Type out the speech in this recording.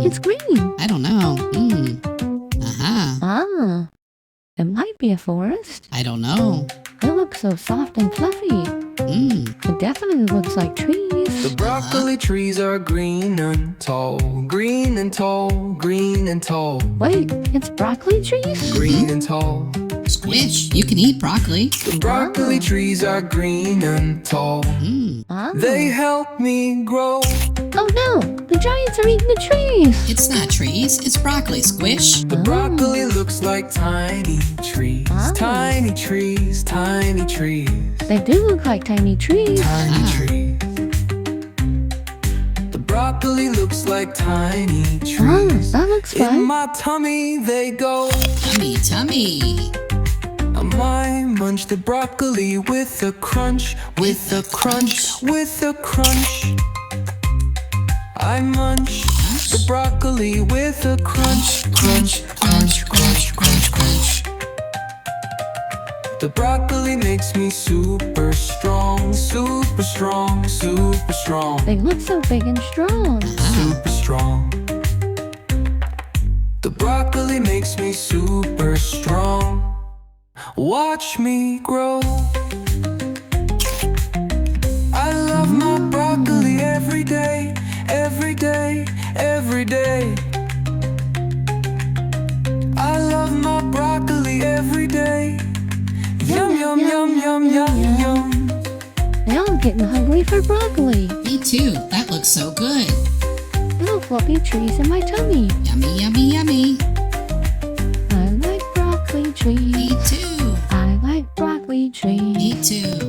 It's green. I don't know. Ah, it might be a forest. I don't know. It looks so soft and fluffy. It definitely looks like trees. The broccoli trees are green and tall, green and tall, green and tall, Wait, it's broccoli trees? green and tall. Squish, you can eat broccoli. The broccoli trees are green and tall. Ah. They help me grow. Oh no, the giants are eating the trees. It's not trees, it's broccoli, Squish. The broccoli looks like tiny trees, tiny trees, tiny trees, They do look like tiny trees. tiny trees. The broccoli looks like tiny Oh, trees. that looks In fun. my tummy they go. Tummy, tummy. I munch the broccoli with a crunch, with a crunch, with a crunch. I munch the broccoli with a crunch, crunch, crunch, crunch, crunch, crunch. The broccoli makes me super strong, super strong, super strong, They look so big and strong. super strong. The broccoli makes me super strong. Watch me grow. I love my broccoli every day, every day, every day. I love my broccoli every day. Yum, yum, yum, yum, yum, yum. Now I'm getting hungry for broccoli. Me too, that looks so good. Little fluffy trees in my tummy. Yummy, yummy, yummy. I like broccoli trees. Me too. I like broccoli trees. Me too.